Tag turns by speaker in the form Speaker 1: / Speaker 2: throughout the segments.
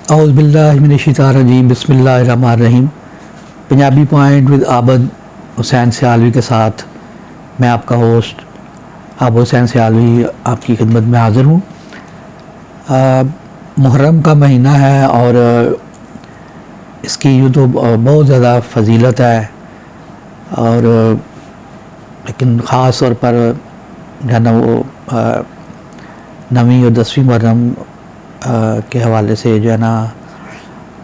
Speaker 1: औज़ुबिल्लाहिमिनश्शैतानिर्रजीम बिस्मिल्लाहिर्रहमानिर्रहीम। Punjabi point with आबद हुसैन सियालवी के साथ मैं आपका होस्ट आबद हुसैन सियालवी आपकी खिदमत में हाज़िर हूँ। मुहर्रम का महीना है और इसकी यूँ तो बहुत ज़्यादा फ़जीलत है और लेकिन ख़ास तौर पर जो है ना वो 9वीं और 10वीं मुहर्रम के हवाले से जो है ना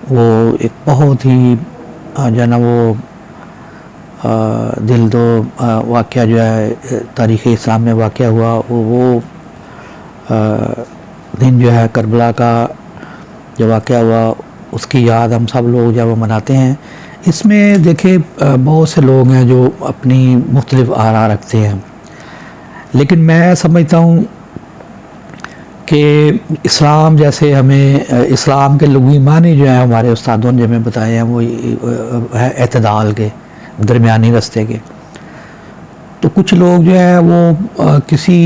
Speaker 1: वो एक बहुत ही जो है ना वो दिल दो वाक़या जो है तारीख़ इस्लाम में वाक़या हुआ वो दिन जो है करबला का जो वाक़या हुआ उसकी याद हम सब लोग जब मनाते हैं। इसमें देखिए बहुत से लोग हैं जो अपनी मुख्तलिफ़ आरा रखते हैं, लेकिन मैं समझता हूँ कि इस्लाम जैसे हमें इस्लाम के लुग़वी मानी जो है हमारे उस्तादों ने हमें बताए हैं वो है एतदाल के, दरमियानी रास्ते के। तो कुछ लोग जो है वो किसी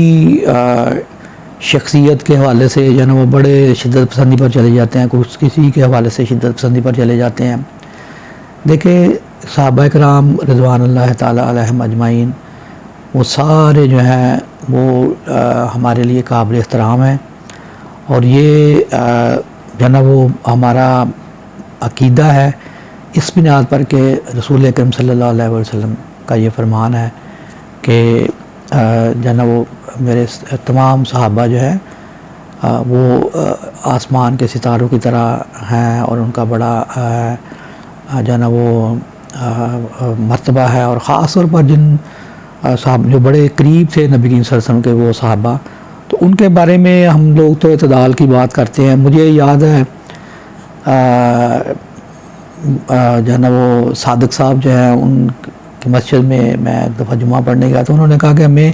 Speaker 1: शख्सियत के हवाले से जो है ना वो बड़े शिद्दत पसंदी पर चले जाते हैं, कुछ किसी के हवाले से शिद्दत पसंदी पर चले जाते हैं। देखिए सहाबा कराम रिज़वानुल्लाह ताला अलैहिम अजमाइन वो सारे जो हैं वो हमारे लिए काबिल एहतराम हैं और ये जो ना वो हमारा अकीदा है इस बुनियाद पर कि रसूल अकरम सल्लल्लाहु अलैहि वसल्लम का ये फरमान है कि जो ना वो मेरे तमाम सहाबा जो है वो आसमान के सितारों की तरह हैं और उनका बड़ा जो ना वो मर्तबा है। और ख़ास तौर पर जिन साहब जो बड़े करीब थे नबी करीम सल्लल्लाहु अलैहि वसल्लम के वो सहाबा, तो उनके बारे में हम लोग तो इतदाल की बात करते हैं। मुझे याद है जो है ना वो सादिक साहब जो है उनकी मस्जिद में मैं एक दफ़ा जुमा पढ़ने गया तो उन्होंने कहा कि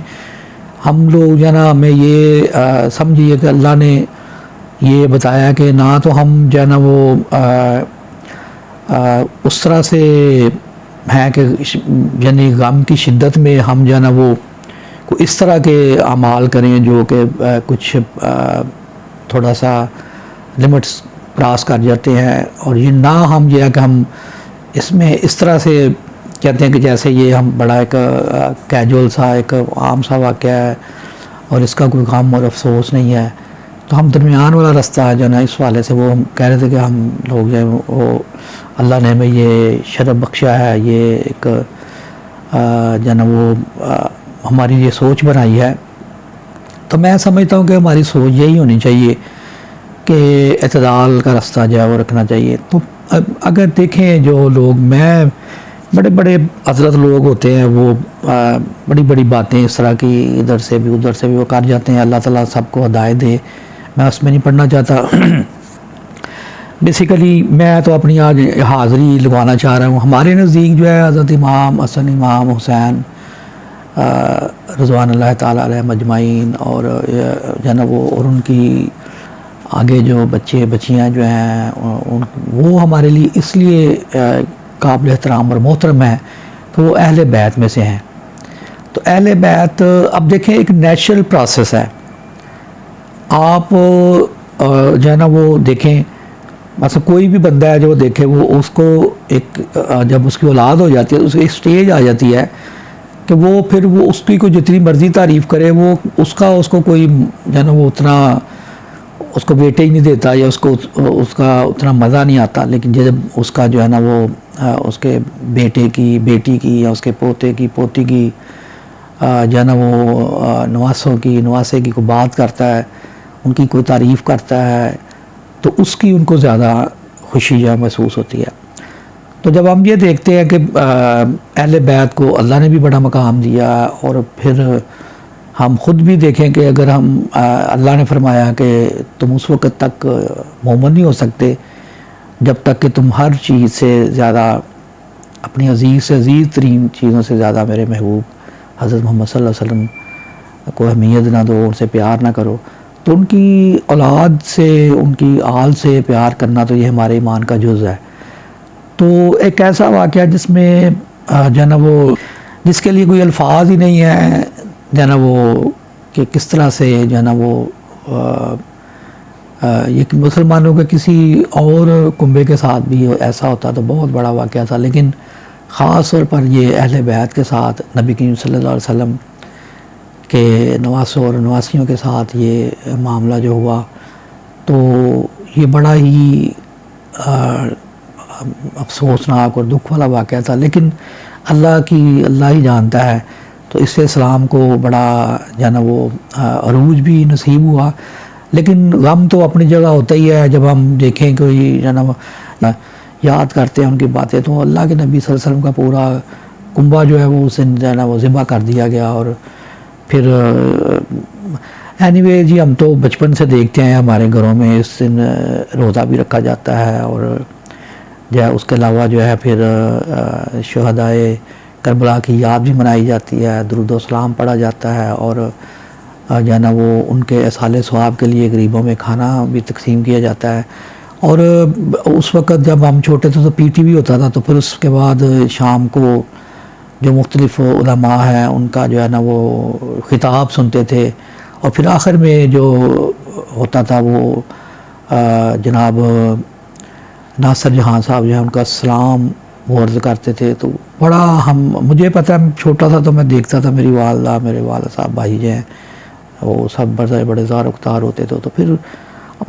Speaker 1: हम लोग जो है ना हमें ये समझिए कि अल्लाह ने ये बताया कि ना तो हम जो है ना वो उस तरह से हैं कि यानी गम की शिद्दत में हम जो है ना वो को इस तरह के अमाल करें जो कि कुछ थोड़ा सा लिमिट्स क्रॉस कर जाते हैं, और ये ना हम जो है कि हम इसमें इस तरह से कहते हैं कि जैसे ये हम बड़ा एक कैजुअल सा एक आम सा वाक़या है और इसका कोई गम और अफसोस नहीं है। तो हम दरमियान वाला रास्ता है जो ना इस वाले से वो हम कह रहे थे कि हम लोग जो है वो अल्लाह ने हमें ये शरफ़ बख्शा है, ये एक जो ना वो हमारी ये सोच बनाई है। तो मैं समझता हूँ कि हमारी सोच यही होनी चाहिए कि एतदाल का रास्ता जो है वो रखना चाहिए। तो अगर देखें जो लोग बड़े बड़े हज़रत लोग होते हैं वो बड़ी बड़ी बातें इस तरह की इधर से भी उधर से भी वो कर जाते हैं। अल्लाह ताला सबको हिदायत दे, मैं उसमें नहीं पढ़ना चाहता। बेसिकली मैं तो अपनी आज हाज़िरी लगवाना चाह रहा हूँ। हमारे नज़दीक जो है हज़रत इमाम हसन इमाम हुसैन रिज़वानुल्लाह ताला अलैहिम अजमाइन और जो है ना वो और उनकी आगे जो बच्चे बच्चियाँ जो हैं वो हमारे लिए इसलिए काबिल एहतराम और मोहतरम है कि वो अहले बैत में से हैं। तो अहले बैत अब देखें एक नेचुरल प्रोसेस है। आप जो है ना वो देखें मतलब कोई भी बंदा है जो देखे वो उसको एक जब उसकी औलाद हो जाती है उसकी स्टेज आ जाती है कि वो फिर वो उसकी कोई जितनी मर्ज़ी तारीफ़ करे वो उसको कोई जो है ना वो उतना उसको बेटे ही नहीं देता या उसका उतना मज़ा नहीं आता। लेकिन जब उसका जो है ना वो उसके बेटे की बेटी की या उसके पोते की पोती की जो है ना वो नवासों की नवासे की को बात करता है, उनकी कोई तारीफ़ करता है, तो उसकी उनको ज़्यादा खुशी जो महसूस होती है। तो जब हम ये देखते हैं कि अहले बैत को अल्लाह ने भी बड़ा मकाम दिया और फिर हम ख़ुद भी देखें कि अगर हम अल्लाह ने फरमाया कि तुम उस वक़्त तक मोमिन नहीं हो सकते जब तक कि तुम हर चीज़ से ज़्यादा अपनी अज़ीज़ से अज़ीज़ तरीन चीज़ों से ज़्यादा मेरे महबूब हज़रत मोहम्मद सल्लल्लाहु अलैहि वसल्लम को अहमियत ना दो, उनसे प्यार ना करो। तो उनकी औलाद से उनकी आल से प्यार करना तो ये हमारे ईमान का जुज़ है। तो एक ऐसा वाक़या जिसमें जो ना वो जिसके लिए कोई अल्फाज ही नहीं है जो ना वो कि किस तरह से जो ना वो ये मुसलमानों के किसी और कुंबे के साथ भी ऐसा होता तो बहुत बड़ा वाक़या था, लेकिन ख़ास तौर पर ये अहले बैत के साथ नबी करीम सल्लल्लाहु अलैहि वसल्लम के नवासों और नवासियों के साथ ये मामला जो हुआ, तो ये बड़ा ही अफसोसनाक और दुख वाला वाक़या था। लेकिन अल्लाह ही जानता है, तो इससे इस्लाम को बड़ा जो है ना वो अरूज भी नसीब हुआ। लेकिन गम तो अपनी जगह होता ही है। जब हम देखें कोई जो है ना याद करते हैं उनकी बातें, तो अल्लाह के नबी सल्लल्लाहु अलैहि वसल्लम का पूरा कुंबा जो है वो उस दिन जो है ना वो ज़िबा कर दिया गया। और फिर एनीवे जी, हम तो बचपन से देखते हैं हमारे घरों में इस दिन रोज़ा भी रखा जाता है, और जो है उसके अलावा जो है फिर शहदाए करबला की याद भी मनाई जाती है, दुरूद व सलाम पढ़ा जाता है, और जो है ना वो उनके एसाले सवाब के लिए गरीबों में खाना भी तकसीम किया जाता है। और उस वक़्त जब हम छोटे थे तो पीटी भी होता था, तो फिर उसके बाद शाम को जो मुख्तलिफ़ उलमा हैं उनका जो है ना वो ख़िताब सुनते थे, और फिर आखिर में जो होता था वो जनाब नासिर जहाँ साहब जो है उनका सलाम वो अर्ज़ करते थे। तो बड़ा मुझे पता है, छोटा था तो मैं देखता था, मेरी वालदा मेरे वाला साहब भाई जो हैं वो सब बड़े ज़ार उख्तार होते थे, तो फिर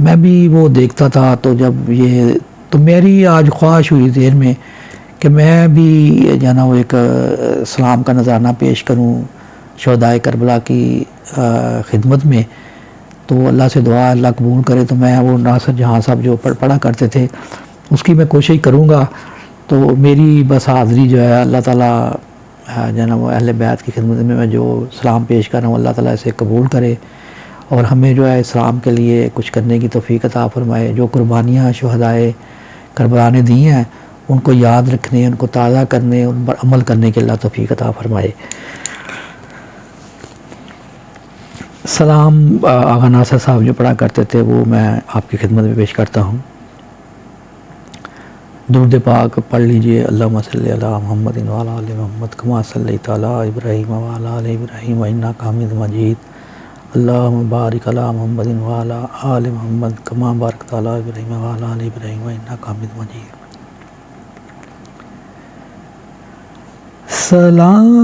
Speaker 1: मैं भी वो देखता था। तो जब ये तो मेरी आज ख्वाहिश हुई देर में कि मैं भी जो है ना वो एक सलाम का नज़राना पेश करूँ शहदाए करबला की खिदमत में। तो अल्लाह से दुआ अल्लाह कबूल करे, तो मैं वो नासिर जहाँ साहब जो पढ़ा करते थे उसकी मैं कोशिश करूँगा। तो मेरी बस हाज़री जो है अल्लाह ताला जो है ना वो अहले बैत की खिदमत में मैं जो सलाम पेश कर रहा हूँ अल्लाह ताला इसे कबूल करे, और हमें जो है इस्लाम के लिए कुछ करने की तौफ़ीक़ अता फ़रमाए। जो कुर्बानियाँ शुहदाए करबला ने दी हैं उनको याद रखने, उनको ताज़ा करने, उन पर अमल करने के अल्लाह तौफ़ीक़ अता फ़रमाए। सलाम आगा नासिर साहब जो पढ़ा करते थे वो मैं आपकी खिदमत में पेश करता हूँ। दुरूद पाक पढ़ लीजिए। अल्लाहुम्मा सल्लि अला मुहम्मदिन व अला आलि मुहम्मद कमा सल्लैता अला इब्राहीम व अला आलि इब्राहीम इन्नका हमीदुम मजीद। अल्लाहुम्मा बारिक अला मुहम्मदिन व अला आलि मुहम्मद कमा बारकता अला इब्राहीम व अला आलि इब्राहीम इन्नका हमीदुम मजीद। सलाम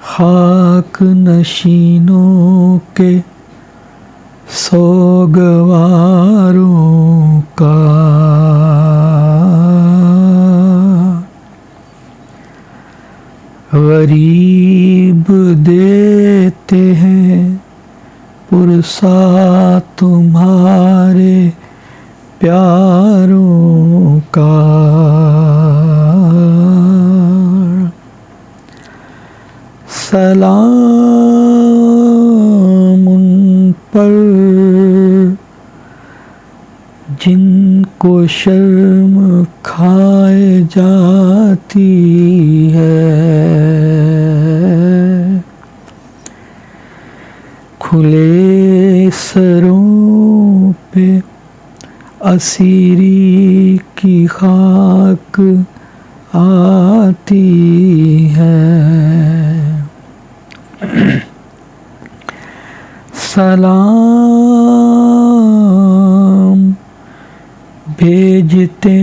Speaker 1: खाक नशीनों के सोगवारों का, गरीब देते हैं पुरसा तुम्हारे प्यारों का। सलाम उन पर जिनको शर्म खाए जाती है, खुले सरों पे असीरी की खाक आती है। सलाम भेजते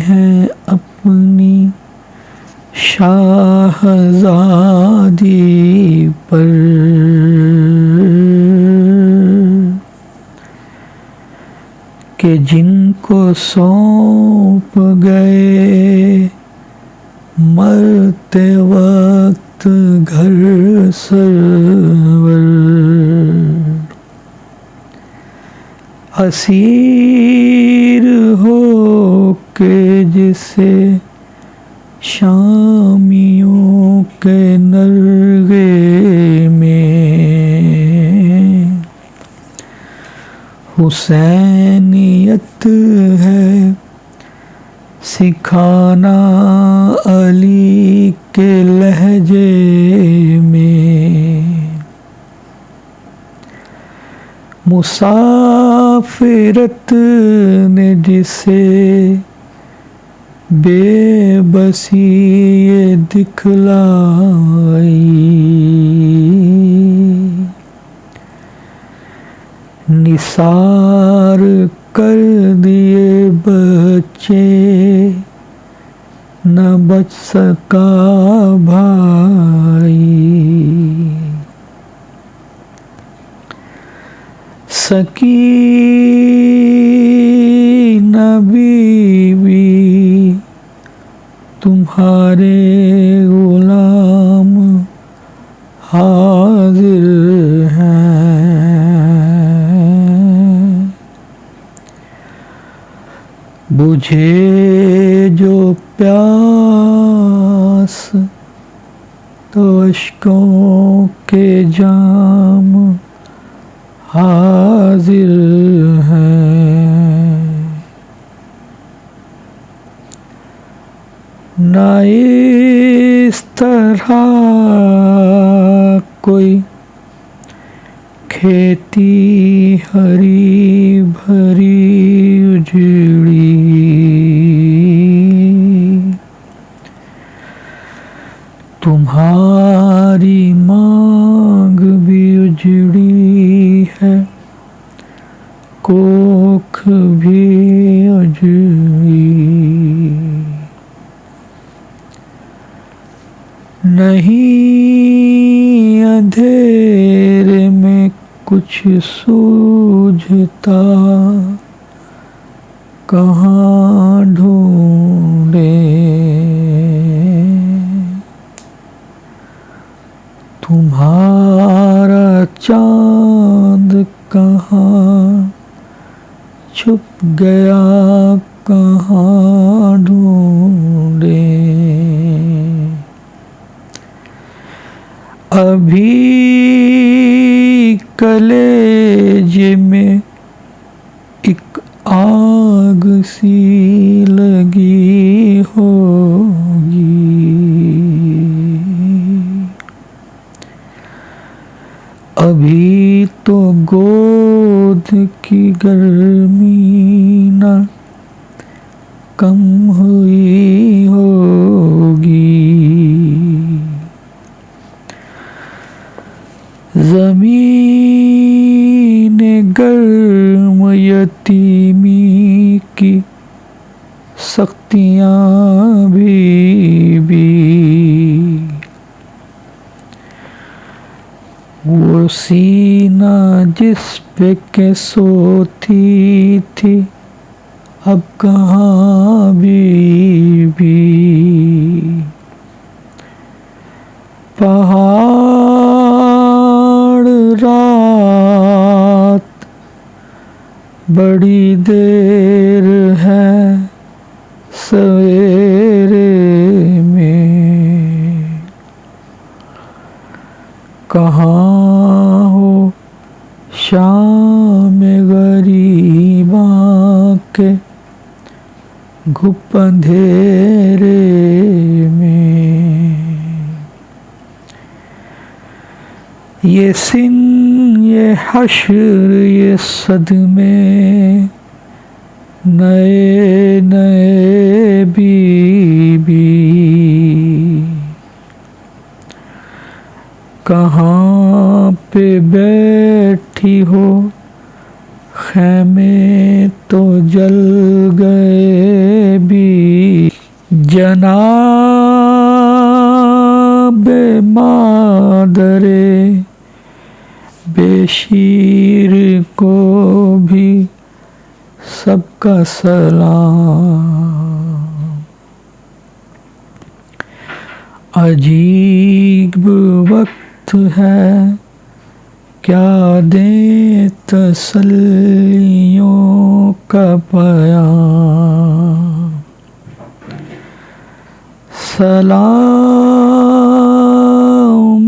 Speaker 1: हैं अपनी शाहज़ादी पर, कि जिनको सौंप गए मरते वक्त घर सरवर, असीर हो के जिसे शामियों के नरगे में हुसैनियत है सिखाना अली के लहजे में, मुसाफिरत ने जिसे बेबसी ये दिखलाई, इसार कर दिए बच्चे, न बच सका भाई। सकीना बीवी तुम्हारे गुलाम हाजिर हैं। बुझे जो प्यास तो अश्कों के जाम हाजिर हैं। न इस तरह कोई खेती हरी भरी उजड़ी, तुम्हारी मांग भी उजड़ी है, कोख भी उजड़ी। नहीं अंधेरे में कुछ सूझता, कहाँ ढूंढे तुम्हारा चांद, कहाँ छुप गया, कहाँ ढूंढे। अभी कलेजे में एक आग सी लगी होगी, अभी तो गोद की गर्मी न कम हुई होगी। ज़मीन गर्म यतीमी की सख्तियाँ भी वो सीना जिस पे के सोती थी, अब कहाँ भी। पहाड़ रात बड़ी देर है सवेरे में, कहाँ हो शाम गरीबा के घुप अंधेरे में। ये सिन ये हश्र ये सदमे नए नए बीबी, कहाँ पे बैठी हो खैमे तो जल गए भी। जनाब मादरे बेशीर को भी सबका सलाम। अजीब वक्त है क्या दें तसल्लियों का बयान। सलाम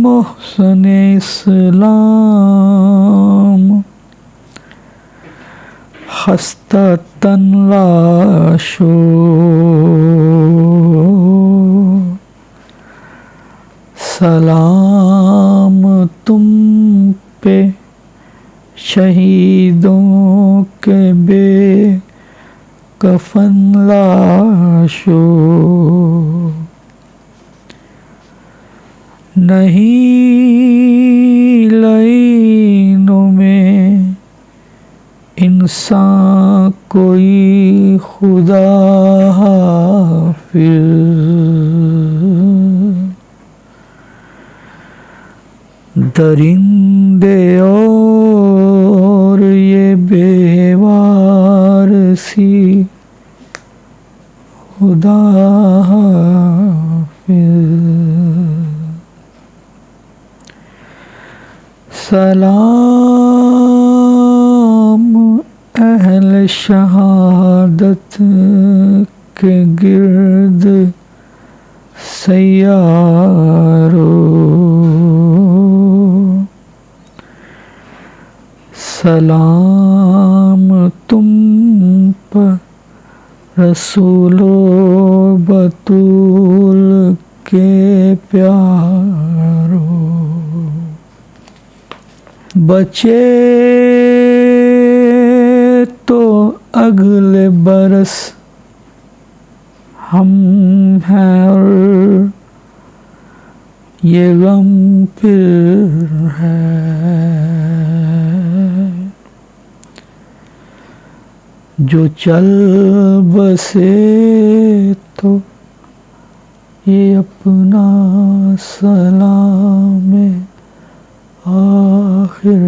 Speaker 1: मोहसन इस्लाम खस्ता तन लाशो, सलाम तुम पे शहीदों के बे कफन लाशो। नहीं लाइनों में सा कोई खुदा हाफिज़, दरिंदे और ये बेवारसी खुदा हाफिज़। सलाम अहल शहादत के गिर्द सैयारो, सलाम तुम पर रसूलो बतूल के प्यारो। बचे तो अगले बरस हम हैं और ये गम फिर है, जो चल बसे तो ये अपना सलाम आखिर